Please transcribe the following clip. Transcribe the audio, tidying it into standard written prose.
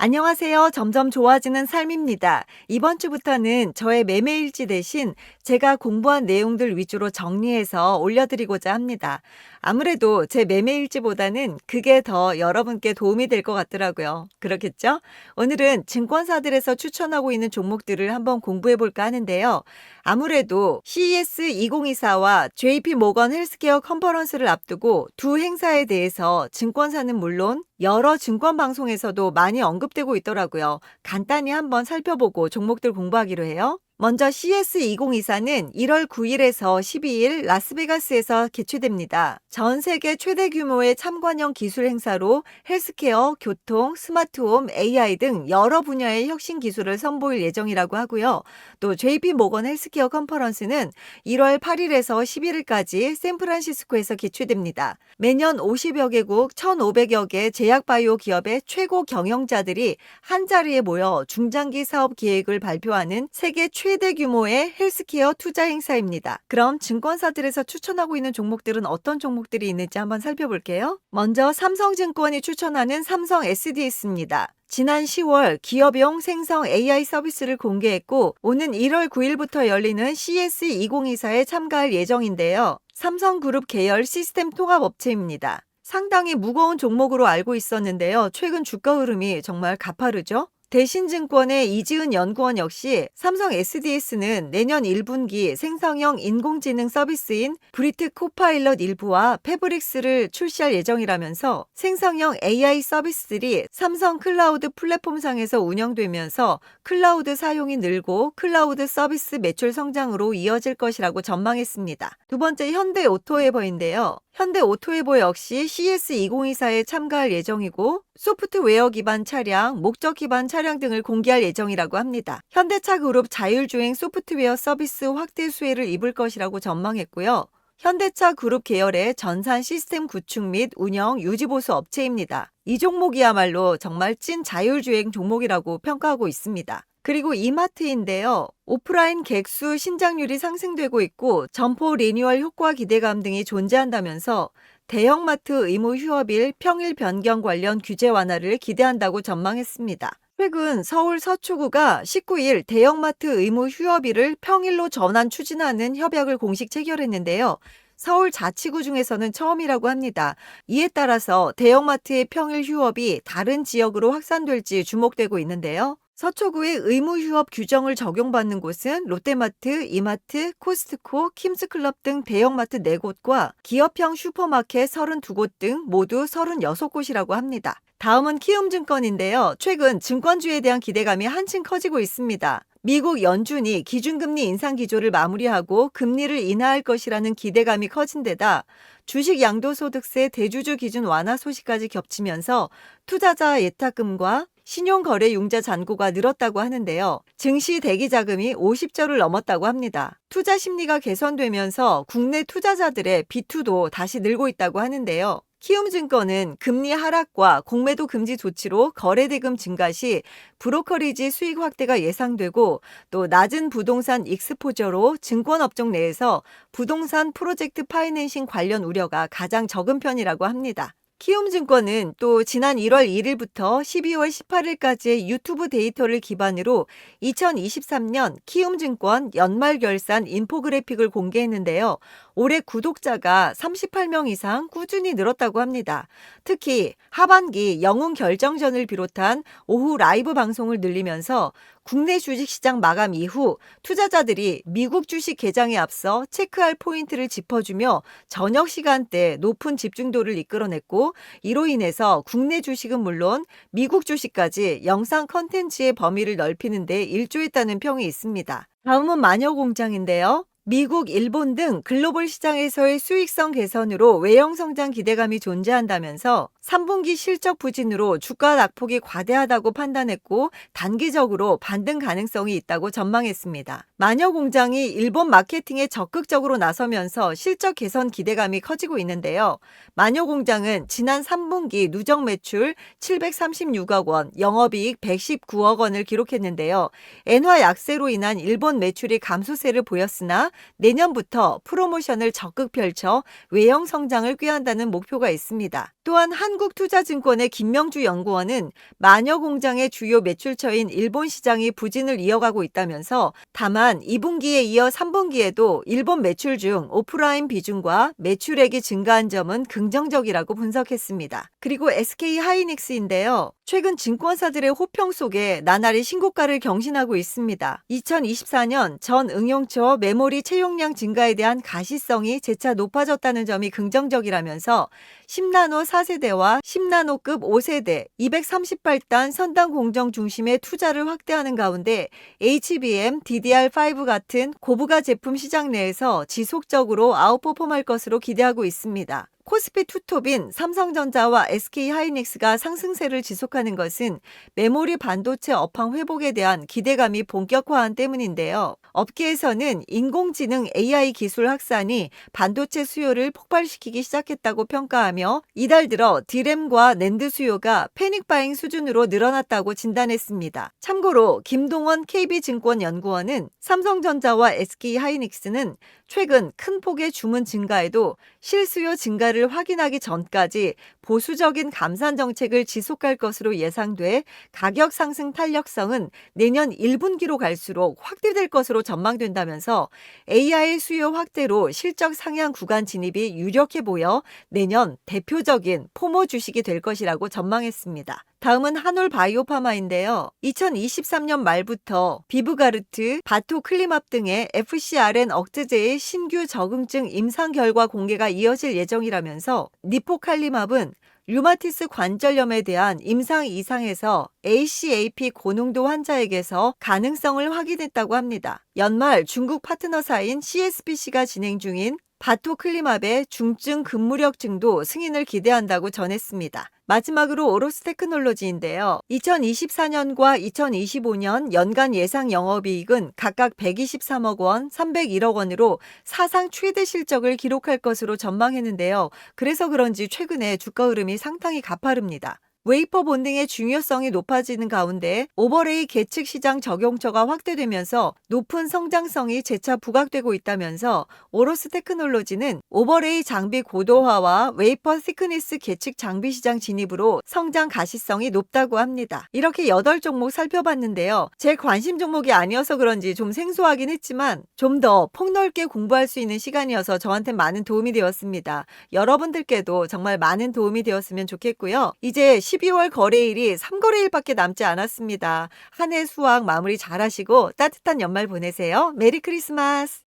안녕하세요. 점점 좋아지는 삶입니다. 이번 주부터는 저의 매매일지 대신 제가 공부한 내용들 위주로 정리해서 올려드리고자 합니다. 아무래도 제 매매일지보다는 그게 더 여러분께 도움이 될 것 같더라고요. 그렇겠죠? 오늘은 증권사들에서 추천하고 있는 종목들을 한번 공부해 볼까 하는데요. 아무래도 CES 2024와 JP 모건 헬스케어 컨퍼런스를 앞두고 두 행사에 대해서 증권사는 물론 여러 증권 방송에서도 많이 언급되고 있더라고요. 간단히 한번 살펴보고 종목들 공부하기로 해요. 먼저 CES 2024는 1월 9일에서 12일 라스베가스에서 개최됩니다. 전 세계 최대 규모의 참관형 기술 행사로 헬스케어, 교통, 스마트홈, AI 등 여러 분야의 혁신 기술을 선보일 예정이라고 하고요. 또 JP 모건 헬스케어 컨퍼런스는 1월 8일에서 11일까지 샌프란시스코에서 개최됩니다. 매년 50여 개국 1,500여 개 제약바이오 기업의 최고 경영자들이 한자리에 모여 중장기 사업 계획을 발표하는 세계 최대 규모의 헬스케어 투자 행사입니다. 그럼 증권사들에서 추천하고 있는 종목들은 어떤 종목들이 있는지 한번 살펴볼게요. 먼저 삼성증권이 추천하는 삼성 SDS입니다. 지난 10월 기업용 생성 AI 서비스를 공개했고 오는 1월 9일부터 열리는 CES 2024에 참가할 예정인데요. 삼성그룹 계열 시스템 통합업체입니다. 상당히 무거운 종목으로 알고 있었는데요. 최근 주가 흐름이 정말 가파르죠? 대신증권의 이지은 연구원 역시 삼성 SDS는 내년 1분기 생성형 인공지능 서비스인 브리트 코파일럿 일부와 패브릭스를 출시할 예정이라면서 생성형 AI 서비스들이 삼성 클라우드 플랫폼상에서 운영되면서 클라우드 사용이 늘고 클라우드 서비스 매출 성장으로 이어질 것이라고 전망했습니다. 두 번째 현대오토에버인데요. 현대오토에버 역시 CES 2024에 참가할 예정이고 소프트웨어 기반 차량, 목적 기반 차량 등을 공개할 예정이라고 합니다. 현대차 그룹 자율주행 소프트웨어 서비스 확대 수혜를 입을 것이라고 전망했고요. 현대차 그룹 계열의 전산 시스템 구축 및 운영, 유지보수 업체입니다. 이 종목이야말로 정말 찐 자율주행 종목이라고 평가하고 있습니다. 그리고 이마트인데요. 오프라인 객수 신장률이 상승되고 있고 점포 리뉴얼 효과 기대감 등이 존재한다면서 대형마트 의무 휴업일 평일 변경 관련 규제 완화를 기대한다고 전망했습니다. 최근 서울 서초구가 19일 대형마트 의무 휴업일을 평일로 전환 추진하는 협약을 공식 체결했는데요. 서울 자치구 중에서는 처음이라고 합니다. 이에 따라서 대형마트의 평일 휴업이 다른 지역으로 확산될지 주목되고 있는데요. 서초구의 의무 휴업 규정을 적용받는 곳은 롯데마트, 이마트, 코스트코, 킴스클럽 등 대형마트 4곳과 기업형 슈퍼마켓 32곳 등 모두 36곳이라고 합니다. 다음은 키움증권인데요. 최근 증권주에 대한 기대감이 한층 커지고 있습니다. 미국 연준이 기준금리 인상 기조를 마무리하고 금리를 인하할 것이라는 기대감이 커진 데다 주식 양도소득세 대주주 기준 완화 소식까지 겹치면서 투자자 예탁금과 신용거래융자 잔고가 늘었다고 하는데요. 증시 대기 자금이 50조를 넘었다고 합니다. 투자 심리가 개선되면서 국내 투자자들의 비투도 다시 늘고 있다고 하는데요. 키움증권은 금리 하락과 공매도 금지 조치로 거래대금 증가 시 브로커리지 수익 확대가 예상되고 또 낮은 부동산 익스포저로 증권업종 내에서 부동산 프로젝트 파이낸싱 관련 우려가 가장 적은 편이라고 합니다. 키움증권은 또 지난 1월 1일부터 12월 18일까지의 유튜브 데이터를 기반으로 2023년 키움증권 연말결산 인포그래픽을 공개했는데요. 올해 구독자가 38명 이상 꾸준히 늘었다고 합니다. 특히 하반기 영웅 결정전을 비롯한 오후 라이브 방송을 늘리면서 국내 주식시장 마감 이후 투자자들이 미국 주식 개장에 앞서 체크할 포인트를 짚어주며 저녁 시간대 높은 집중도를 이끌어냈고 이로 인해서 국내 주식은 물론 미국 주식까지 영상 컨텐츠의 범위를 넓히는 데 일조했다는 평이 있습니다. 다음은 마녀공장인데요. 미국, 일본 등 글로벌 시장에서의 수익성 개선으로 외형 성장 기대감이 존재한다면서 3분기 실적 부진으로 주가 낙폭이 과대하다고 판단했고 단기적으로 반등 가능성이 있다고 전망했습니다. 마녀공장이 일본 마케팅에 적극적으로 나서면서 실적 개선 기대감이 커지고 있는데요. 마녀공장은 지난 3분기 누적 매출 736억 원, 영업이익 119억 원을 기록했는데요. 엔화 약세로 인한 일본 매출이 감소세를 보였으나 내년부터 프로모션을 적극 펼쳐 외형 성장을 꾀한다는 목표가 있습니다. 또한 한국투자증권의 김명주 연구원은 마녀 공장의 주요 매출처인 일본 시장이 부진을 이어가고 있다면서 다만 2분기에 이어 3분기에도 일본 매출 중 오프라인 비중과 매출액이 증가한 점은 긍정적이라고 분석했습니다. 그리고 SK 하이닉스인데요. 최근 증권사들의 호평 속에 나날이 신고가를 경신하고 있습니다. 2024년 전 응용처 메모리 채용량 증가에 대한 가시성이 재차 높아졌다는 점이 긍정적이라면서 10나노 4세대와 10나노급 5세대, 238단 선단 공정 중심의 투자를 확대하는 가운데 HBM, DDR5 같은 고부가 제품 시장 내에서 지속적으로 아웃퍼폼할 것으로 기대하고 있습니다. 코스피 투톱인 삼성전자와 SK하이닉스가 상승세를 지속하는 것은 메모리 반도체 업황 회복에 대한 기대감이 본격화한 때문인데요. 업계에서는 인공지능 AI 기술 확산이 반도체 수요를 폭발시키기 시작했다고 평가하며 이달 들어 D램과 낸드 수요가 패닉바잉 수준으로 늘어났다고 진단했습니다. 참고로 김동원 KB증권 연구원은 삼성전자와 SK하이닉스는 최근 큰 폭의 주문 증가에도 실수요 증가를 확인하기 전까지 보수적인 감산 정책을 지속할 것으로 예상돼 가격 상승 탄력성은 내년 1분기로 갈수록 확대될 것으로 전망된다면서 AI 수요 확대로 실적 상향 구간 진입이 유력해 보여 내년 대표적인 포모 주식이 될 것이라고 전망했습니다. 다음은 한올바이오파마인데요. 2023년 말부터 비브가르트, 바토클리맙 등의 FcRn 억제제의 신규 적응증 임상 결과 공개가 이어질 예정이라면서 니포칼리맙은 류마티스 관절염에 대한 임상 이상에서 ACAP 고농도 환자에게서 가능성을 확인했다고 합니다. 연말 중국 파트너사인 CSPC가 진행 중인 바토클리맙의 중증 근무력증도 승인을 기대한다고 전했습니다. 마지막으로 오로스 테크놀로지인데요. 2024년과 2025년 연간 예상 영업이익은 각각 123억 원, 301억 원으로 사상 최대 실적을 기록할 것으로 전망했는데요. 그래서 그런지 최근에 주가 흐름이 상당히 가파릅니다. 웨이퍼 본딩의 중요성이 높아지는 가운데 오버레이 계측 시장 적용처가 확대되면서 높은 성장성이 재차 부각되고 있다면서 오로스 테크놀로지는 오버레이 장비 고도화와 웨이퍼 시크니스 계측 장비 시장 진입으로 성장 가시성이 높다고 합니다. 이렇게 8종목 살펴봤는데요. 제 관심 종목이 아니어서 그런지 좀 생소하긴 했지만 좀 더 폭넓게 공부할 수 있는 시간이어서 저한테 많은 도움이 되었습니다. 여러분들께도 정말 많은 도움이 되었으면 좋겠고요. 이제 12월 거래일이 3거래일밖에 남지 않았습니다. 한 해 수학 마무리 잘 하시고 따뜻한 연말 보내세요. 메리 크리스마스!